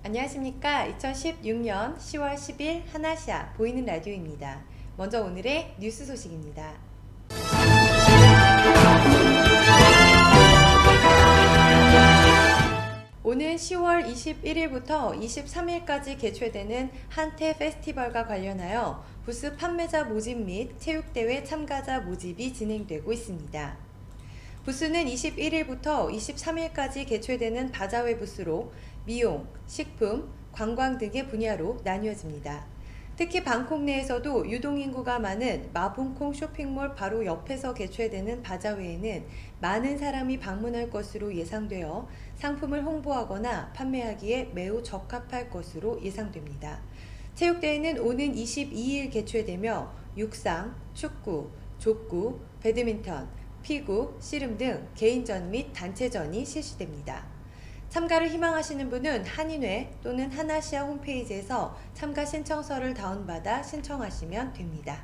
안녕하십니까. 2016년 10월 10일 하나시아 보이는 라디오입니다. 먼저 오늘의 뉴스 소식입니다. 오는 10월 21일부터 23일까지 개최되는 한태 페스티벌과 관련하여 부스 판매자 모집 및 체육대회 참가자 모집이 진행되고 있습니다. 부스는 21일부터 23일까지 개최되는 바자회 부스로 미용, 식품, 관광 등의 분야로 나뉘어집니다. 특히 방콕 내에서도 유동인구가 많은 마붕콩 쇼핑몰 바로 옆에서 개최되는 바자회에는 많은 사람이 방문할 것으로 예상되어 상품을 홍보하거나 판매하기에 매우 적합할 것으로 예상됩니다. 체육대회는 오는 22일 개최되며 육상, 축구, 족구, 배드민턴, 피구, 씨름 등 개인전 및 단체전이 실시됩니다. 참가를 희망하시는 분은 한인회 또는 하나시아 홈페이지에서 참가 신청서를 다운받아 신청하시면 됩니다.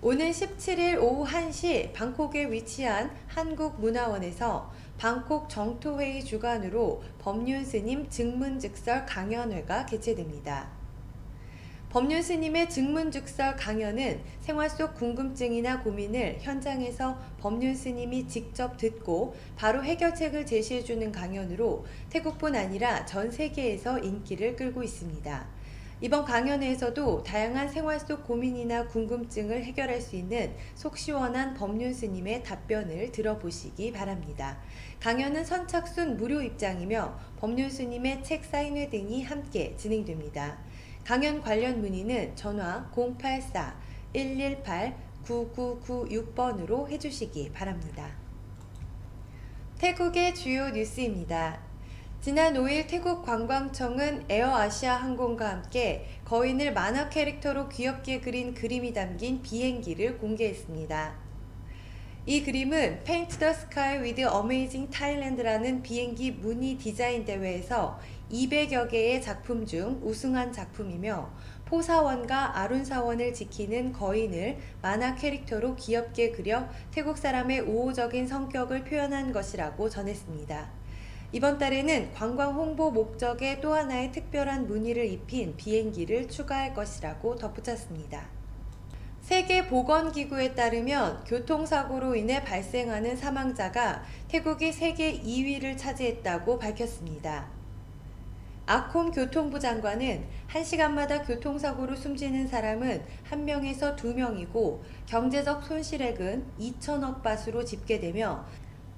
오는 17일 오후 1시 방콕에 위치한 한국문화원에서 방콕 정토회의 주관으로 법륜스님 증문즉설 강연회가 개최됩니다. 법륜스님의 증문즉설 강연은 생활 속 궁금증이나 고민을 현장에서 법륜스님이 직접 듣고 바로 해결책을 제시해주는 강연으로 태국뿐 아니라 전 세계에서 인기를 끌고 있습니다. 이번 강연회에서도 다양한 생활 속 고민이나 궁금증을 해결할 수 있는 속 시원한 법륜스님의 답변을 들어보시기 바랍니다. 강연은 선착순 무료 입장이며 법륜스님의 책 사인회 등이 함께 진행됩니다. 강연 관련 문의는 전화 084-118-9996번으로 해주시기 바랍니다. 태국의 주요 뉴스입니다. 지난 5일 태국 관광청은 에어아시아 항공과 함께 거인을 만화 캐릭터로 귀엽게 그린 그림이 담긴 비행기를 공개했습니다. 이 그림은 Paint the Sky with Amazing Thailand라는 비행기 무늬 디자인 대회에서 200여 개의 작품 중 우승한 작품이며 포사원과 아룬사원을 지키는 거인을 만화 캐릭터로 귀엽게 그려 태국 사람의 우호적인 성격을 표현한 것이라고 전했습니다. 이번 달에는 관광 홍보 목적의 또 하나의 특별한 무늬를 입힌 비행기를 추가할 것이라고 덧붙였습니다. 세계보건기구에 따르면 교통사고로 인해 발생하는 사망자가 태국이 세계 2위를 차지했다고 밝혔습니다. 아콤 교통부 장관은 1시간마다 교통사고로 숨지는 사람은 1명에서 2명이고 경제적 손실액은 2천억 바트로 집계되며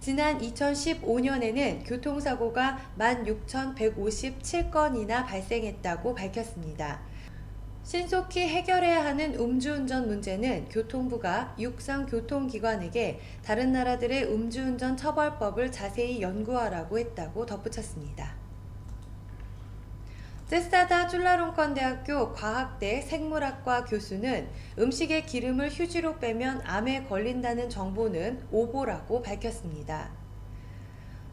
지난 2015년에는 교통사고가 16,157건이나 발생했다고 밝혔습니다. 신속히 해결해야 하는 음주운전 문제는 교통부가 육상교통기관에게 다른 나라들의 음주운전 처벌법을 자세히 연구하라고 했다고 덧붙였습니다. 제사다 툴라롱컨대학교 과학대 생물학과 교수는 음식의 기름을 휴지로 빼면 암에 걸린다는 정보는 오보라고 밝혔습니다.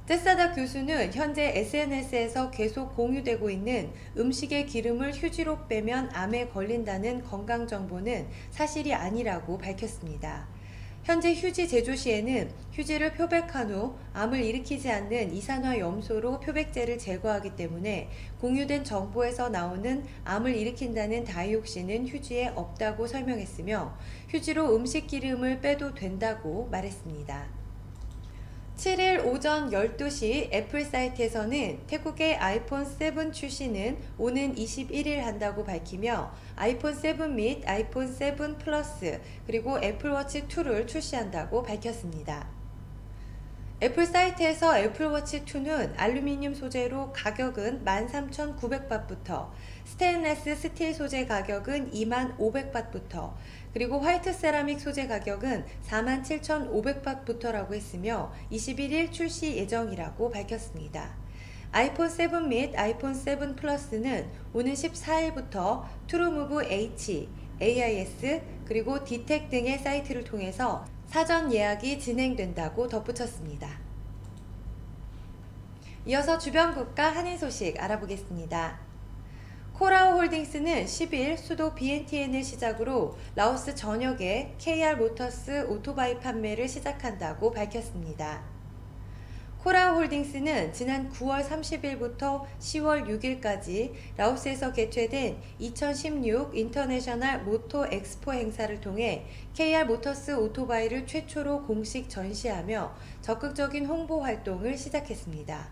제사다 교수는 현재 SNS에서 계속 공유되고 있는 음식의 기름을 휴지로 빼면 암에 걸린다는 건강정보는 사실이 아니라고 밝혔습니다. 현재 휴지 제조 시에는 휴지를 표백한 후 암을 일으키지 않는 이산화 염소로 표백제를 제거하기 때문에 공유된 정보에서 나오는 암을 일으킨다는 다이옥신은 휴지에 없다고 설명했으며 휴지로 음식 기름을 빼도 된다고 말했습니다. 7일 오전 12시 애플 사이트에서는 태국의 아이폰 7 출시는 오는 21일 한다고 밝히며 아이폰 7 및 아이폰 7 플러스 그리고 애플워치 2를 출시한다고 밝혔습니다. 애플 사이트에서 애플워치 2는 알루미늄 소재로 가격은 13,900바트부터 스테인레스 스틸 소재 가격은 25,500바트부터 그리고 화이트 세라믹 소재 가격은 47,500바트부터라고 했으며 21일 출시 예정이라고 밝혔습니다. 아이폰 7 및 아이폰 7 플러스는 오는 14일부터 트루무브 H, AIS 그리고 디텍 등의 사이트를 통해서 사전 예약이 진행된다고 덧붙였습니다. 이어서 주변 국가 한인 소식 알아보겠습니다. 코라오 홀딩스는 10일 수도 비엔티엔을 시작으로 라오스 전역에 KR 모터스 오토바이 판매를 시작한다고 밝혔습니다. 코라홀딩스는 지난 9월 30일부터 10월 6일까지 라오스에서 개최된 2016 인터내셔널 모터 엑스포 행사를 통해 KR 모터스 오토바이를 최초로 공식 전시하며 적극적인 홍보 활동을 시작했습니다.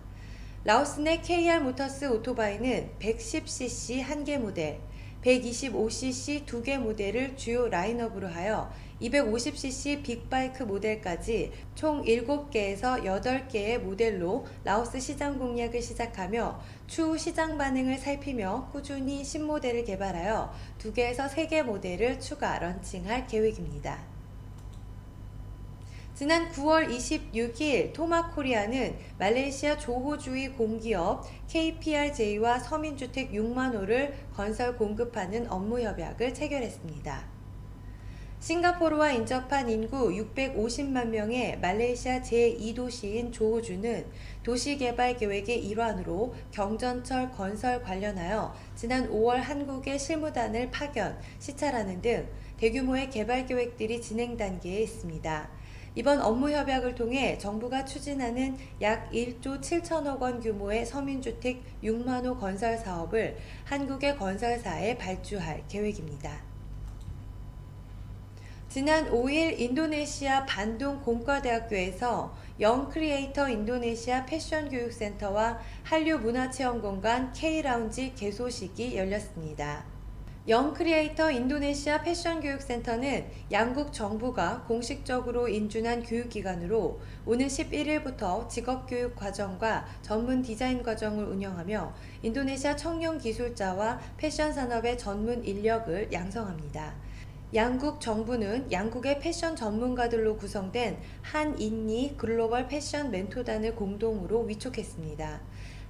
라오스 내 KR 모터스 오토바이는 110cc 1개 모델, 125cc 2개 모델을 주요 라인업으로 하여 250cc 빅바이크 모델까지 총 7개에서 8개의 모델로 라오스 시장 공략을 시작하며 추후 시장 반응을 살피며 꾸준히 신모델을 개발하여 2개에서 3개 모델을 추가 런칭할 계획입니다. 지난 9월 26일 토마코리아는 말레이시아 조호주의 공기업 KPRJ와 서민주택 6만 호를 건설 공급하는 업무협약을 체결했습니다. 싱가포르와 인접한 인구 650만 명의 말레이시아 제2도시인 조호주는 도시개발 계획의 일환으로 경전철 건설 관련하여 지난 5월 한국에 실무단을 파견, 시찰하는 등 대규모의 개발 계획들이 진행 단계에 있습니다. 이번 업무협약을 통해 정부가 추진하는 약 1조 7천억 원 규모의 서민주택 6만 호 건설 사업을 한국의 건설사에 발주할 계획입니다. 지난 5일 인도네시아 반둥 공과대학교에서 영 크리에이터 인도네시아 패션 교육센터와 한류 문화체험공간 K라운지 개소식이 열렸습니다. 영 크리에이터 인도네시아 패션 교육센터는 양국 정부가 공식적으로 인준한 교육기관으로 오는 11일부터 직업교육 과정과 전문 디자인 과정을 운영하며 인도네시아 청년 기술자와 패션 산업의 전문 인력을 양성합니다. 양국 정부는 양국의 패션 전문가들로 구성된 한인니 글로벌 패션 멘토단을 공동으로 위촉했습니다.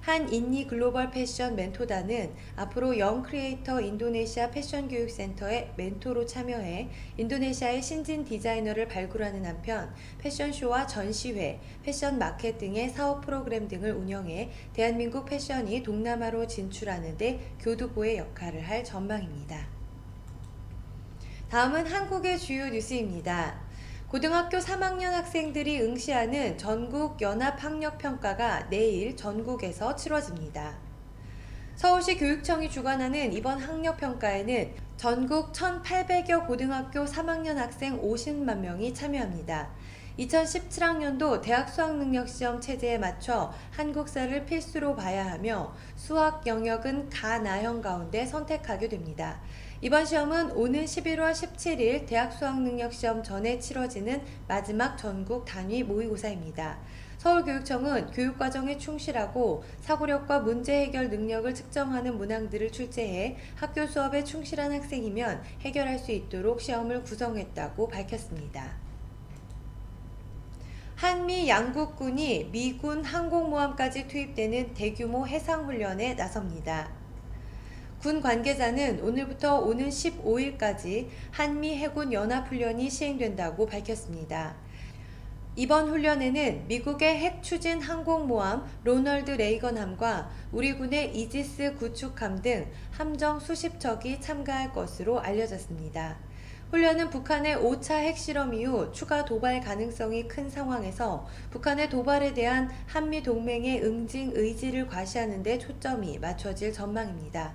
한인니 글로벌 패션 멘토단은 앞으로 영 크리에이터 인도네시아 패션 교육센터의 멘토로 참여해 인도네시아의 신진 디자이너를 발굴하는 한편 패션쇼와 전시회, 패션 마켓 등의 사업 프로그램 등을 운영해 대한민국 패션이 동남아로 진출하는 데 교두보의 역할을 할 전망입니다. 다음은 한국의 주요 뉴스입니다. 고등학교 3학년 학생들이 응시하는 전국 연합학력평가가 내일 전국에서 치러집니다. 서울시 교육청이 주관하는 이번 학력평가에는 전국 1,800여 고등학교 3학년 학생 50만 명이 참여합니다. 2017학년도 대학 수학능력시험 체제에 맞춰 한국사를 필수로 봐야 하며 수학 영역은 가나형 가운데 선택하게 됩니다. 이번 시험은 오는 11월 17일 대학 수학능력시험 전에 치러지는 마지막 전국 단위 모의고사입니다. 서울교육청은 교육과정에 충실하고 사고력과 문제 해결 능력을 측정하는 문항들을 출제해 학교 수업에 충실한 학생이면 해결할 수 있도록 시험을 구성했다고 밝혔습니다. 한미 양국군이 미군 항공모함까지 투입되는 대규모 해상훈련에 나섭니다. 군 관계자는 오늘부터 오는 15일까지 한미 해군 연합훈련이 시행된다고 밝혔습니다. 이번 훈련에는 미국의 핵 추진 항공모함 로널드 레이건함과 우리 군의 이지스 구축함 등 함정 수십 척이 참가할 것으로 알려졌습니다. 훈련은 북한의 5차 핵실험 이후 추가 도발 가능성이 큰 상황에서 북한의 도발에 대한 한미 동맹의 응징 의지를 과시하는 데 초점이 맞춰질 전망입니다.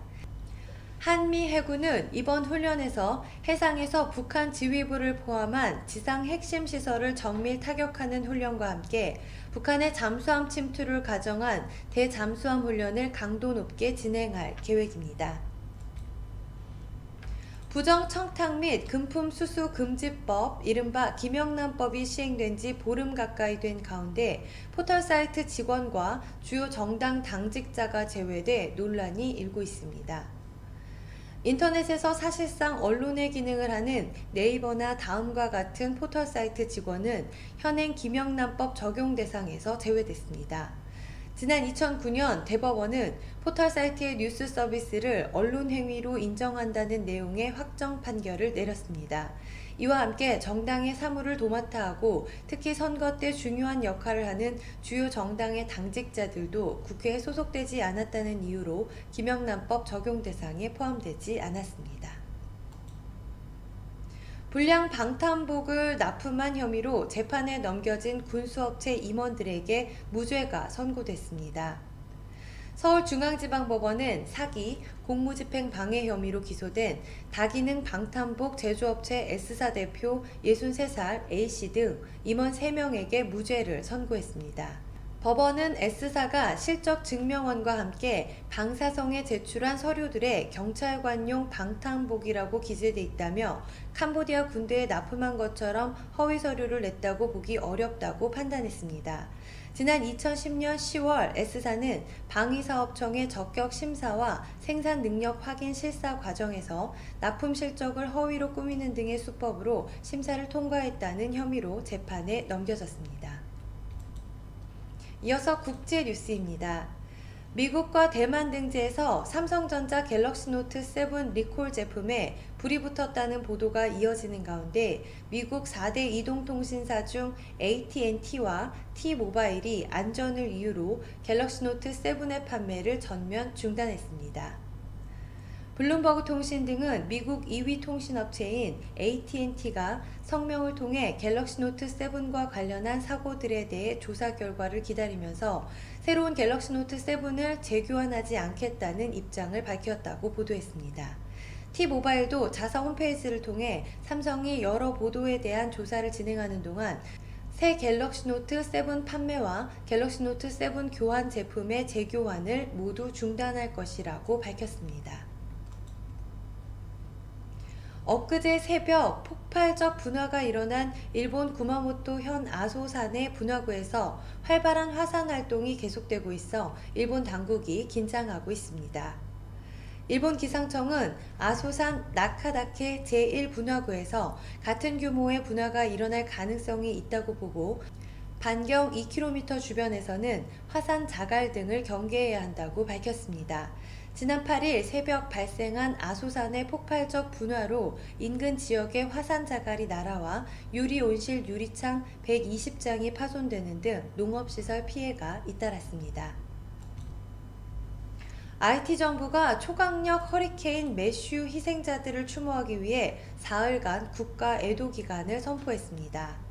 한미 해군은 이번 훈련에서 해상에서 북한 지휘부를 포함한 지상 핵심 시설을 정밀 타격하는 훈련과 함께 북한의 잠수함 침투를 가정한 대잠수함 훈련을 강도 높게 진행할 계획입니다. 부정청탁 및 금품 수수 금지법, 이른바 김영란법이 시행된 지 보름 가까이 된 가운데 포털사이트 직원과 주요 정당 당직자가 제외돼 논란이 일고 있습니다. 인터넷에서 사실상 언론의 기능을 하는 네이버나 다음과 같은 포털사이트 직원은 현행 김영란법 적용 대상에서 제외됐습니다. 지난 2009년 대법원은 포털사이트의 뉴스 서비스를 언론행위로 인정한다는 내용의 확정 판결을 내렸습니다. 이와 함께 정당의 사무를 도맡아 하고 특히 선거 때 중요한 역할을 하는 주요 정당의 당직자들도 국회에 소속되지 않았다는 이유로 김영란법 적용 대상에 포함되지 않았습니다. 불량 방탄복을 납품한 혐의로 재판에 넘겨진 군수업체 임원들에게 무죄가 선고됐습니다. 서울중앙지방법원은 사기, 공무집행 방해 혐의로 기소된 다기능 방탄복 제조업체 S사 대표 63살 A씨 등 임원 3명에게 무죄를 선고했습니다. 법원은 S사가 실적 증명원과 함께 방사성에 제출한 서류들에 경찰관용 방탄복이라고 기재돼 있다며 캄보디아 군대에 납품한 것처럼 허위 서류를 냈다고 보기 어렵다고 판단했습니다. 지난 2010년 10월 S사는 방위사업청의 적격 심사와 생산 능력 확인 실사 과정에서 납품 실적을 허위로 꾸미는 등의 수법으로 심사를 통과했다는 혐의로 재판에 넘겨졌습니다. 이어서 국제 뉴스입니다. 미국과 대만 등지에서 삼성전자 갤럭시 노트 7 리콜 제품에 불이 붙었다는 보도가 이어지는 가운데 미국 4대 이동통신사 중 AT&T와 T모바일이 안전을 이유로 갤럭시 노트 7의 판매를 전면 중단했습니다. 블룸버그 통신 등은 미국 2위 통신업체인 AT&T가 성명을 통해 갤럭시 노트 7과 관련한 사고들에 대해 조사 결과를 기다리면서 새로운 갤럭시 노트 7을 재교환하지 않겠다는 입장을 밝혔다고 보도했습니다. T모바일도 자사 홈페이지를 통해 삼성이 여러 보도에 대한 조사를 진행하는 동안 새 갤럭시 노트 7 판매와 갤럭시 노트 7 교환 제품의 재교환을 모두 중단할 것이라고 밝혔습니다. 엊그제 새벽 폭발적 분화가 일어난 일본 구마모토 현 아소산의 분화구에서 활발한 화산 활동이 계속되고 있어 일본 당국이 긴장하고 있습니다. 일본 기상청은 아소산 나카다케 제1분화구에서 같은 규모의 분화가 일어날 가능성이 있다고 보고 반경 2km 주변에서는 화산 자갈 등을 경계해야 한다고 밝혔습니다. 지난 8일 새벽 발생한 아소산의 폭발적 분화로 인근 지역에 화산 자갈이 날아와 유리 온실 유리창 120장이 파손되는 등 농업시설 피해가 잇따랐습니다. IT 정부가 초강력 허리케인 매슈 희생자들을 추모하기 위해 사흘간 국가 애도 기간을 선포했습니다.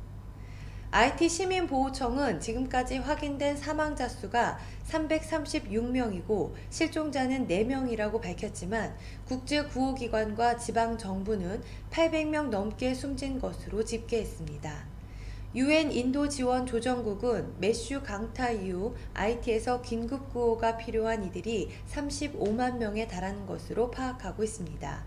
IT 시민보호청은 지금까지 확인된 사망자 수가 336명이고 실종자는 4명이라고 밝혔지만 국제구호기관과 지방정부는 800명 넘게 숨진 것으로 집계했습니다. UN 인도지원조정국은 매슈 강타 이후 IT에서 긴급구호가 필요한 이들이 35만 명에 달하는 것으로 파악하고 있습니다.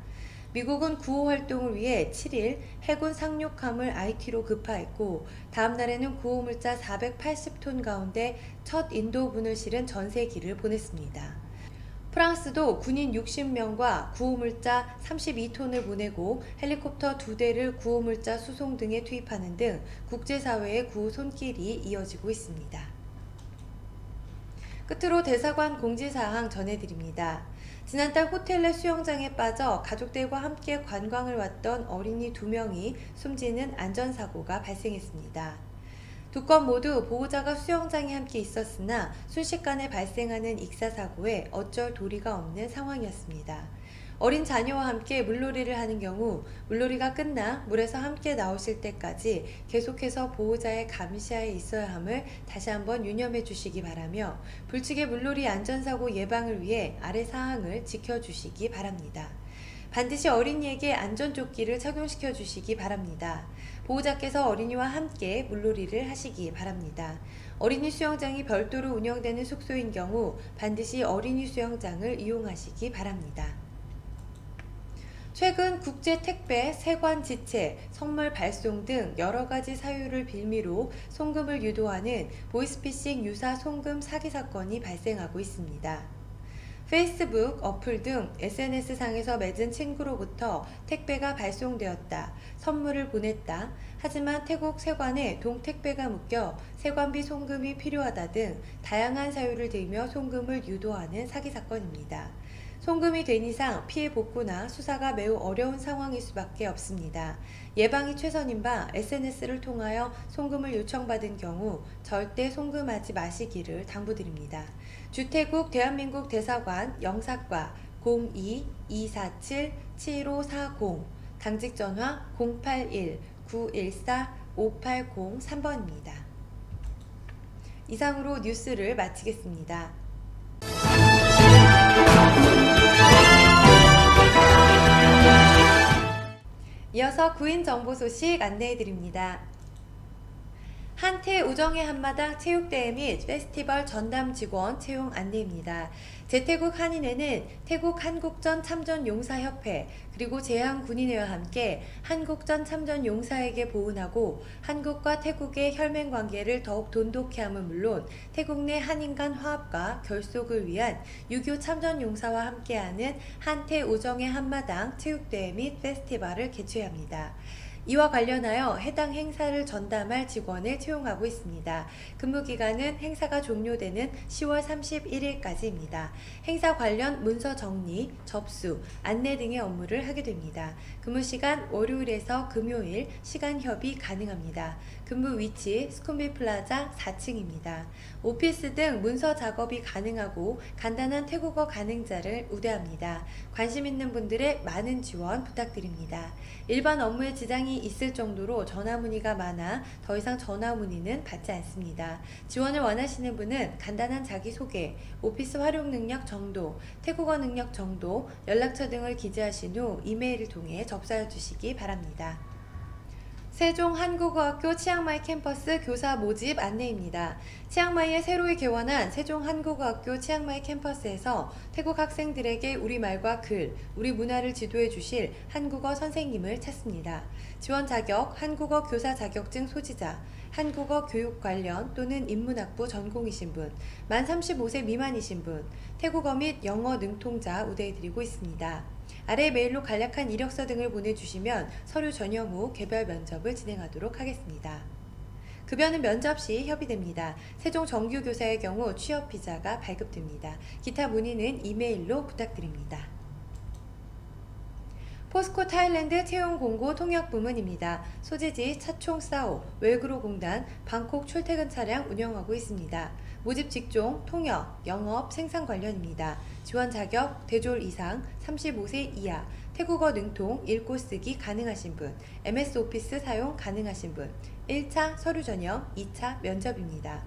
미국은 구호 활동을 위해 7일 해군 상륙함을 IT로 급파했고 다음 날에는 구호물자 480톤 가운데 첫 인도분을 실은 전세기를 보냈습니다. 프랑스도 군인 60명과 구호물자 32톤을 보내고 헬리콥터 2대를 구호물자 수송 등에 투입하는 등 국제사회의 구호 손길이 이어지고 있습니다. 끝으로 대사관 공지사항 전해드립니다. 지난달 호텔 내 수영장에 빠져 가족들과 함께 관광을 왔던 어린이 2명이 숨지는 안전사고가 발생했습니다. 두 건 모두 보호자가 수영장에 함께 있었으나 순식간에 발생하는 익사사고에 어쩔 도리가 없는 상황이었습니다. 어린 자녀와 함께 물놀이를 하는 경우 물놀이가 끝나 물에서 함께 나오실 때까지 계속해서 보호자의 감시하에 있어야 함을 다시 한번 유념해 주시기 바라며 불측의 물놀이 안전사고 예방을 위해 아래 사항을 지켜주시기 바랍니다. 반드시 어린이에게 안전조끼를 착용시켜 주시기 바랍니다. 보호자께서 어린이와 함께 물놀이를 하시기 바랍니다. 어린이 수영장이 별도로 운영되는 숙소인 경우 반드시 어린이 수영장을 이용하시기 바랍니다. 최근 국제 택배, 세관 지체, 선물 발송 등 여러가지 사유를 빌미로 송금을 유도하는 보이스피싱 유사 송금 사기 사건이 발생하고 있습니다. 페이스북, 어플 등 SNS상에서 맺은 친구로부터 택배가 발송되었다, 선물을 보냈다, 하지만 태국 세관에 동택배가 묶여 세관비 송금이 필요하다 등 다양한 사유를 들며 송금을 유도하는 사기 사건입니다. 송금이 된 이상 피해 복구나 수사가 매우 어려운 상황일 수밖에 없습니다. 예방이 최선인 바 SNS를 통하여 송금을 요청받은 경우 절대 송금하지 마시기를 당부드립니다. 주태국 대한민국 대사관 영사과 02-247-7540 당직 전화 081-914-5803번입니다. 이상으로 뉴스를 마치겠습니다. 이어서 구인 정보 소식 안내해드립니다. 한태 우정의 한마당 체육대회 및 페스티벌 전담 직원 채용 안내입니다. 제태국 한인회는 태국 한국전 참전용사협회 그리고 제한군인회와 함께 한국전 참전용사에게 보훈하고 한국과 태국의 혈맹관계를 더욱 돈독히 함은 물론 태국 내 한인 간 화합과 결속을 위한 유교 참전용사와 함께하는 한태 우정의 한마당 체육대회 및 페스티벌을 개최합니다. 이와 관련하여 해당 행사를 전담할 직원을 채용하고 있습니다. 근무기간은 행사가 종료되는 10월 31일까지입니다. 행사 관련 문서 정리, 접수, 안내 등의 업무를 하게 됩니다. 근무시간 월요일에서 금요일 시간 협의 가능합니다. 근무 위치 스쿰비 플라자 4층입니다. 오피스 등 문서 작업이 가능하고 간단한 태국어 가능자를 우대합니다. 관심 있는 분들의 많은 지원 부탁드립니다. 일반 업무에 지장이 있을 정도로 전화 문의가 많아 더 이상 전화 문의는 받지 않습니다. 지원을 원하시는 분은 간단한 자기소개, 오피스 활용 능력 정도, 태국어 능력 정도, 연락처 등을 기재하신 후 이메일을 통해 접수해 주시기 바랍니다. 세종 한국어학교 치앙마이 캠퍼스 교사 모집 안내입니다. 치앙마이에 새로이 개원한 세종 한국어학교 치앙마이 캠퍼스에서 태국 학생들에게 우리말과 글, 우리 문화를 지도해 주실 한국어 선생님을 찾습니다. 지원 자격, 한국어 교사 자격증 소지자, 한국어 교육 관련 또는 인문학부 전공이신 분, 만 35세 미만이신 분, 태국어 및 영어 능통자 우대해드리고 있습니다. 아래 메일로 간략한 이력서 등을 보내주시면 서류 전형 후 개별 면접을 진행하도록 하겠습니다. 급여는 면접 시 협의됩니다. 세종 정규교사의 경우 취업 비자가 발급됩니다. 기타 문의는 이메일로 부탁드립니다. 포스코 타일랜드 채용 공고 통역 부문입니다. 소재지 차총사오 웰그로공단 방콕 출퇴근 차량 운영하고 있습니다. 모집 직종 통역, 영업, 생산 관련입니다. 지원 자격 대졸 이상 35세 이하 태국어 능통 읽고 쓰기 가능하신 분, MS 오피스 사용 가능하신 분, 1차 서류 전형, 2차 면접입니다.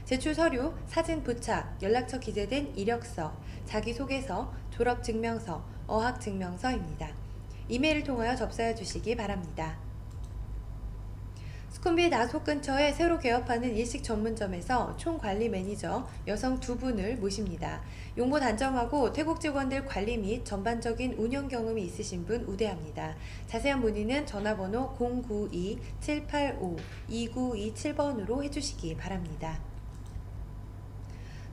제출 서류, 사진 부착, 연락처 기재된 이력서, 자기소개서, 졸업증명서, 어학증명서입니다. 이메일을 통하여 접수해 주시기 바랍니다. 스쿰비 나속 근처에 새로 개업하는 일식 전문점에서 총관리 매니저 여성 2분을 모십니다. 용모 단정하고 태국 직원들 관리 및 전반적인 운영 경험이 있으신 분 우대합니다. 자세한 문의는 전화번호 092-785-2927번으로 해주시기 바랍니다.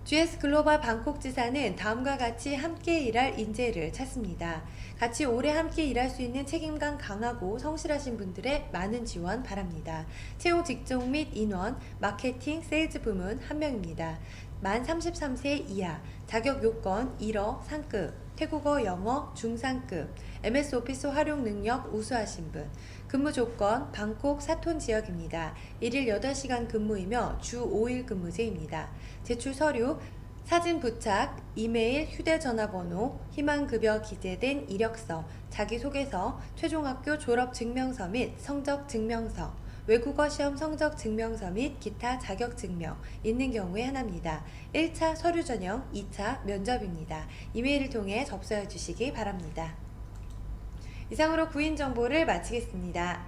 GS 글로벌 방콕 지사는 다음과 같이 함께 일할 인재를 찾습니다. 같이 오래 함께 일할 수 있는 책임감 강하고 성실하신 분들의 많은 지원 바랍니다. 채용 직종 및 인원, 마케팅, 세일즈 부문 1명입니다. 만 33세 이하, 자격 요건 1어 상급, 태국어 영어 중상급, MS 오피스 활용 능력 우수하신 분, 근무 조건 방콕 사톤 지역입니다. 1일 8시간 근무이며 주 5일 근무제입니다. 제출 서류, 사진 부착, 이메일, 휴대전화번호, 희망급여 기재된 이력서, 자기소개서, 최종학교 졸업증명서 및 성적증명서, 외국어 시험 성적 증명서 및 기타 자격 증명 있는 경우에 하나입니다. 1차 서류 전형, 2차 면접입니다. 이메일을 통해 접수해 주시기 바랍니다. 이상으로 구인 정보를 마치겠습니다.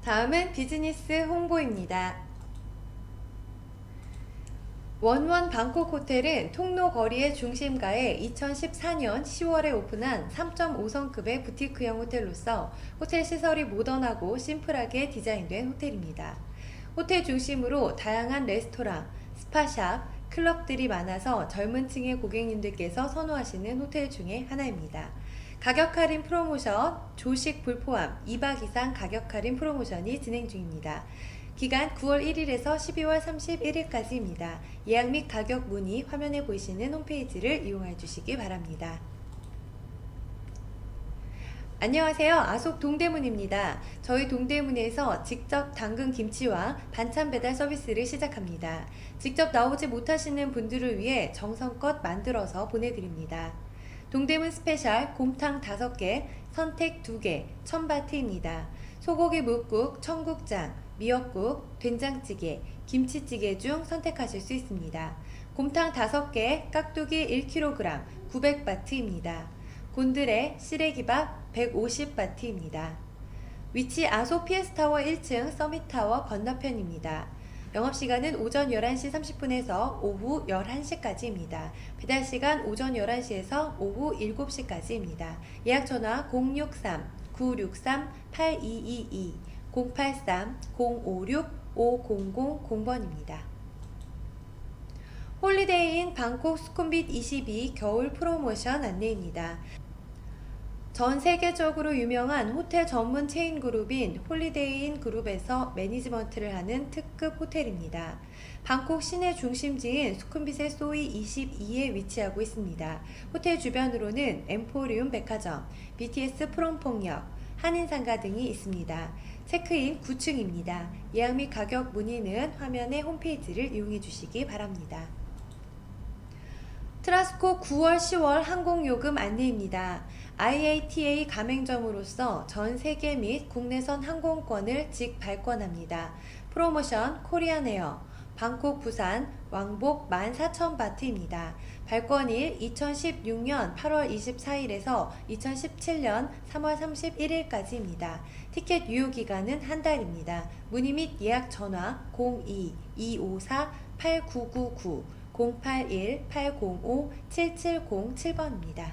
다음은 비즈니스 홍보입니다. 원원 방콕 호텔은 통로 거리의 중심가에 2014년 10월에 오픈한 3.5성급의 부티크형 호텔로서 호텔 시설이 모던하고 심플하게 디자인된 호텔입니다. 호텔 중심으로 다양한 레스토랑, 스파샵, 클럽들이 많아서 젊은 층의 고객님들께서 선호하시는 호텔 중에 하나입니다. 가격 할인 프로모션, 조식 불포함 2박 이상 가격 할인 프로모션이 진행 중입니다. 기간 9월 1일에서 12월 31일까지입니다. 예약 및 가격 문의 화면에 보이시는 홈페이지를 이용해 주시기 바랍니다. 안녕하세요. 아속 동대문입니다. 저희 동대문에서 직접 담근 김치와 반찬 배달 서비스를 시작합니다. 직접 나오지 못하시는 분들을 위해 정성껏 만들어서 보내드립니다. 동대문 스페셜 곰탕 5개, 선택 2개, 천바트입니다. 소고기 묵국, 청국장, 미역국, 된장찌개, 김치찌개 중 선택하실 수 있습니다. 곰탕 5개, 깍두기 1kg, 900바트입니다. 곤드레, 시래기밥 150바트입니다. 위치 아소 피에스타워 1층 서밋타워 건너편입니다. 영업시간은 오전 11시 30분에서 오후 11시까지입니다. 배달시간 오전 11시에서 오후 7시까지입니다. 예약전화 063-963-8222, 083-056-5000번입니다. 홀리데이인 방콕 수쿰빗 22 겨울 프로모션 안내입니다. 전 세계적으로 유명한 호텔 전문 체인 그룹인 홀리데이인 그룹에서 매니지먼트를 하는 특급 호텔입니다. 방콕 시내 중심지인 수쿰빗의 소이 22에 위치하고 있습니다. 호텔 주변으로는 엠포리움 백화점, BTS 프롬퐁역, 한인상가 등이 있습니다. 체크인 9층입니다. 예약 및 가격 문의는 화면의 홈페이지를 이용해 주시기 바랍니다. 트라스코 9월 10월 항공요금 안내입니다. IATA 가맹점으로서 전 세계 및 국내선 항공권을 직발권합니다. 프로모션 코리안에어 방콕 부산 왕복 14,000바트입니다. 발권일 2016년 8월 24일에서 2017년 3월 31일까지입니다. 티켓 유효기간은 한 달입니다. 문의 및 예약 전화 02-254-8999 081-805-7707번입니다.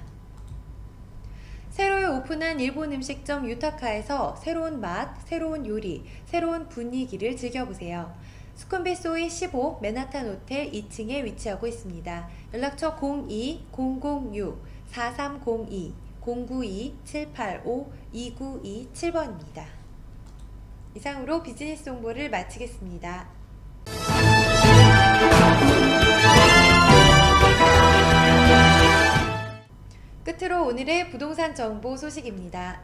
새로 오픈한 일본 음식점 유타카에서 새로운 맛, 새로운 요리, 새로운 분위기를 즐겨보세요. 수쿰빗 소이 15 맨하탄 호텔 2층에 위치하고 있습니다. 연락처 02-006-4302, 092-785-2927번입니다. 이상으로 비즈니스 정보를 마치겠습니다. 끝으로 오늘의 부동산 정보 소식입니다.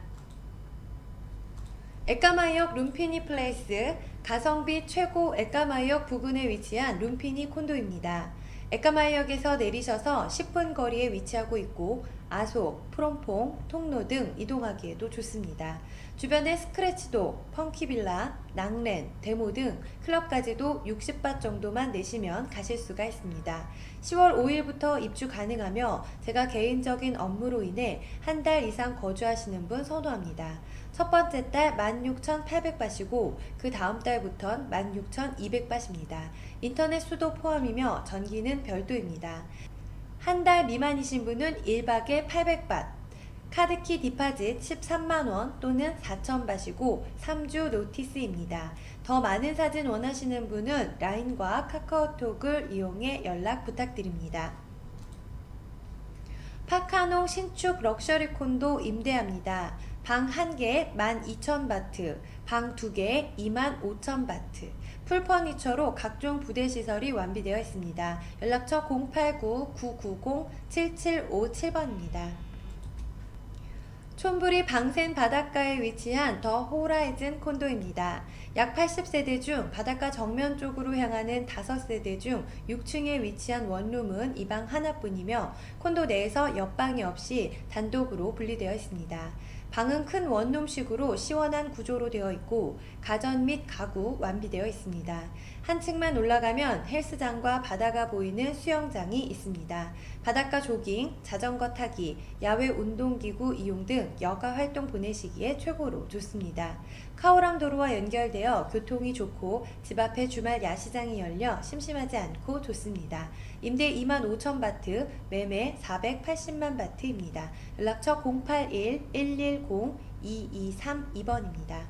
에까마이역 룸피니 플레이스, 가성비 최고 에까마이역 부근에 위치한 룸피니 콘도입니다. 에까마이역에서 내리셔서 10분 거리에 위치하고 있고 아속, 프롬퐁, 통로 등 이동하기에도 좋습니다. 주변에 스크래치도, 펑키빌라, 낭렌, 데모 등 클럽까지도 60밭 정도만 내시면 가실 수가 있습니다. 10월 5일부터 입주 가능하며 제가 개인적인 업무로 인해 한 달 이상 거주하시는 분 선호합니다. 첫 번째 달 16,800밭이고 그 다음 달부턴 16,200밭입니다. 인터넷 수도 포함이며 전기는 별도입니다. 한 달 미만이신 분은 1박에 800밭, 카드키 디파짓 13만원 또는 4,000밭이고 3주 노티스입니다. 더 많은 사진 원하시는 분은 라인과 카카오톡을 이용해 연락 부탁드립니다. 파카농 신축 럭셔리 콘도 임대합니다. 방 1개에 12,000바트, 방 2개에 25,000바트, 풀퍼니처로 각종 부대시설이 완비되어 있습니다. 연락처 089-990-7757번입니다. 촌부리 방센 바닷가에 위치한 더 호라이즌 콘도입니다. 약 80세대 중 바닷가 정면 쪽으로 향하는 5세대 중 6층에 위치한 원룸은 이 방 하나뿐이며 콘도 내에서 옆방이 없이 단독으로 분리되어 있습니다. 방은 큰 원룸식으로 시원한 구조로 되어 있고 가전 및 가구 완비되어 있습니다. 한 층만 올라가면 헬스장과 바다가 보이는 수영장이 있습니다. 바닷가 조깅, 자전거 타기, 야외 운동기구 이용 등 여가 활동 보내시기에 최고로 좋습니다. 카오랑 도로와 연결되어 교통이 좋고 집 앞에 주말 야시장이 열려 심심하지 않고 좋습니다. 임대 25,000바트, 매매 480만 바트입니다. 연락처 081-110-2232번입니다.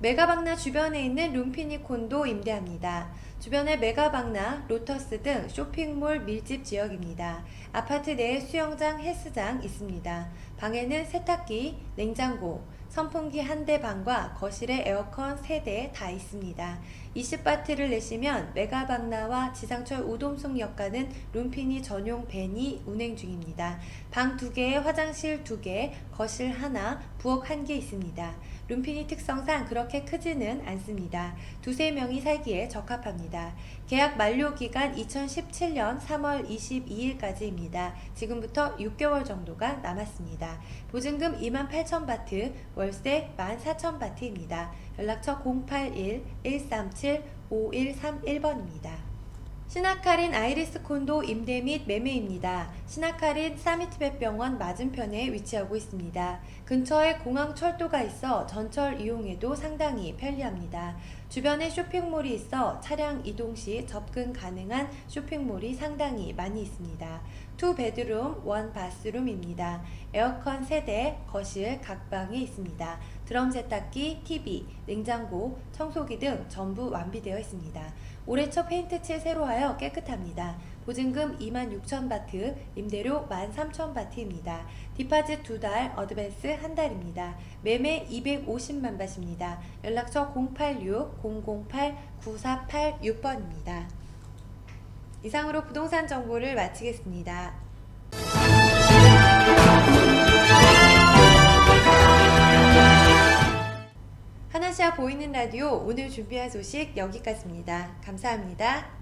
메가박나 주변에 있는 룸피니 콘도 임대합니다. 주변에 메가박나, 로터스 등 쇼핑몰 밀집 지역입니다. 아파트 내에 수영장, 헬스장 있습니다. 방에는 세탁기, 냉장고, 선풍기 1대 반과 거실에 에어컨 3대 다 있습니다. 20바트를 내시면 메가박나와 지상철 우돔숲역 가는 룸피니 전용 밴이 운행 중입니다. 방 2개에 화장실 2개, 거실 하나, 부엌 1개 있습니다. 룸피니 특성상 그렇게 크지는 않습니다. 2~3명이 살기에 적합합니다. 계약 만료 기간 2017년 3월 22일까지입니다. 지금부터 6개월 정도가 남았습니다. 보증금 28,000바트, 월세 14,000바트입니다. 연락처 081-137-5131번입니다. 시나카린 아이리스 콘도 임대 및 매매입니다. 시나카린 사미트벳병원 맞은편에 위치하고 있습니다. 근처에 공항 철도가 있어 전철 이용에도 상당히 편리합니다. 주변에 쇼핑몰이 있어 차량 이동 시 접근 가능한 쇼핑몰이 상당히 많이 있습니다. 2베드룸, 1바스룸입니다. 에어컨 3대, 거실 각 방에 있습니다. 드럼 세탁기, TV, 냉장고, 청소기 등 전부 완비되어 있습니다. 올해 첫 페인트칠 새로 하여 깨끗합니다. 보증금 26,000바트, 임대료 13,000바트입니다. 디파짓 2달, 어드밴스 1달입니다. 매매 250만 바트입니다. 연락처 086-008-9486번입니다. 이상으로 부동산 정보를 마치겠습니다. 하나시아 보이는 라디오 오늘 준비한 소식 여기까지입니다. 감사합니다.